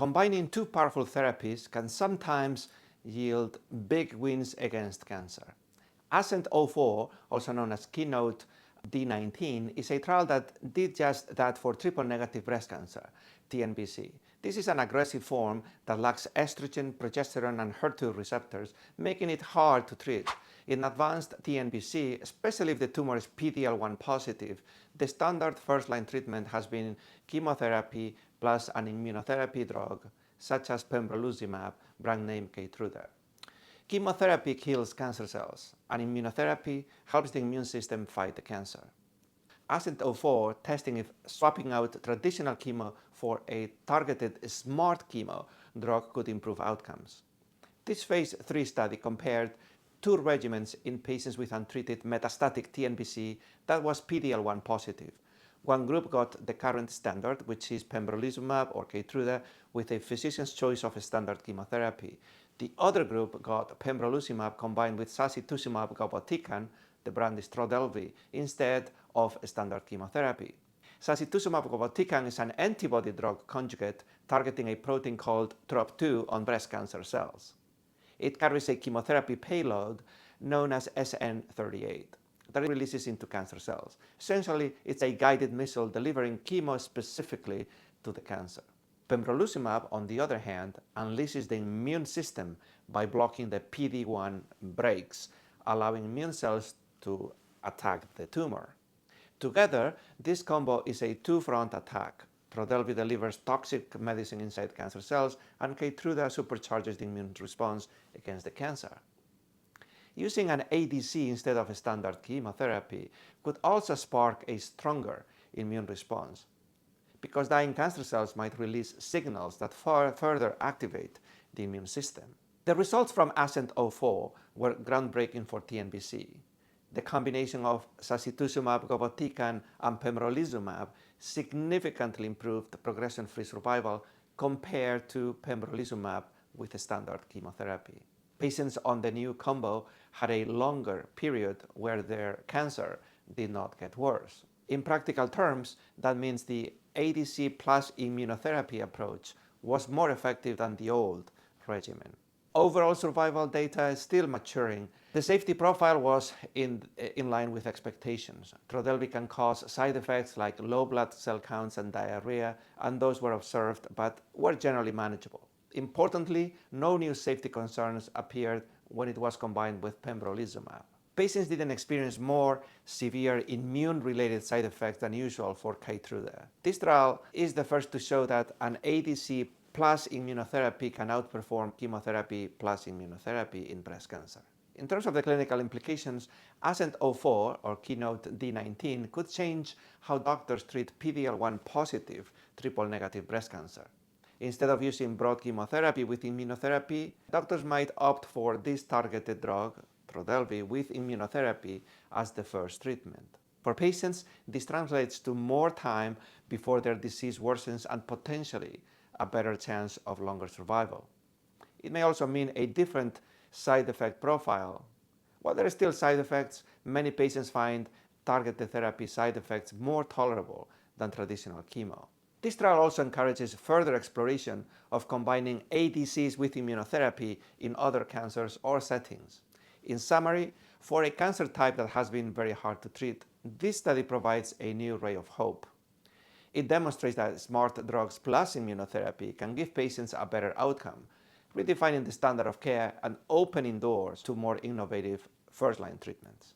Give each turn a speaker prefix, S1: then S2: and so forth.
S1: Combining two powerful therapies can sometimes yield big wins against cancer. ASCENT-04, also known as KEYNOTE-D19, is a trial that did just that for triple-negative breast cancer, TNBC. This is an aggressive form that lacks estrogen, progesterone, and HER2 receptors, making it hard to treat. In advanced TNBC, especially if the tumor is PD-L1 positive, the standard first-line treatment has been chemotherapy plus an immunotherapy drug, such as Pembrolizumab, brand name Keytruda. Chemotherapy kills cancer cells, and immunotherapy helps the immune system fight the cancer. ASCENT-04 testing if swapping out traditional chemo for a targeted smart chemo drug could improve outcomes. This phase 3 study compared two regimens in patients with untreated metastatic TNBC that was PD-L1 positive. One group got the current standard, which is Pembrolizumab or Keytruda, with a physician's choice of a standard chemotherapy. The other group got Pembrolizumab combined with Sacituzumab Govitecan, the brand is Trodelvy, instead of a standard chemotherapy. Sacituzumab Govitecan is an antibody-drug conjugate targeting a protein called TROP2 on breast cancer cells. It carries a chemotherapy payload known as SN38 that it releases into cancer cells. Essentially, it's a guided missile delivering chemo specifically to the cancer. Pembrolizumab, on the other hand, unleashes the immune system by blocking the PD-1 brakes, allowing immune cells to attack the tumor. Together, this combo is a two-front attack. Trodelvy delivers toxic medicine inside cancer cells, and Keytruda supercharges the immune response against the cancer. Using an ADC instead of a standard chemotherapy could also spark a stronger immune response, because dying cancer cells might release signals that further activate the immune system. The results from ASCENT-04 were groundbreaking for TNBC. The combination of Sacituzumab Govitecan and Pembrolizumab significantly improved progression-free survival compared to Pembrolizumab with a standard chemotherapy. Patients on the new combo had a longer period where their cancer did not get worse. In practical terms, that means the ADC plus immunotherapy approach was more effective than the old regimen. Overall survival data is still maturing. The safety profile was in line with expectations. Trodelvy can cause side effects like low blood cell counts and diarrhea, and those were observed but were generally manageable. Importantly, no new safety concerns appeared when it was combined with Pembrolizumab. Patients didn't experience more severe immune-related side effects than usual for Keytruda. This trial is the first to show that an ADC plus immunotherapy can outperform chemotherapy plus immunotherapy in breast cancer. In terms of the clinical implications, ASCENT-04 or KEYNOTE-D19 could change how doctors treat PD-L1 positive triple-negative breast cancer. Instead of using broad chemotherapy with immunotherapy, doctors might opt for this targeted drug, Trodelvy, with immunotherapy as the first treatment. For patients, this translates to more time before their disease worsens and potentially a better chance of longer survival. It may also mean a different side effect profile. While there are still side effects, many patients find targeted therapy side effects more tolerable than traditional chemo. This trial also encourages further exploration of combining ADCs with immunotherapy in other cancers or settings. In summary, for a cancer type that has been very hard to treat, this study provides a new ray of hope. It demonstrates that smart drugs plus immunotherapy can give patients a better outcome, redefining the standard of care and opening doors to more innovative first-line treatments.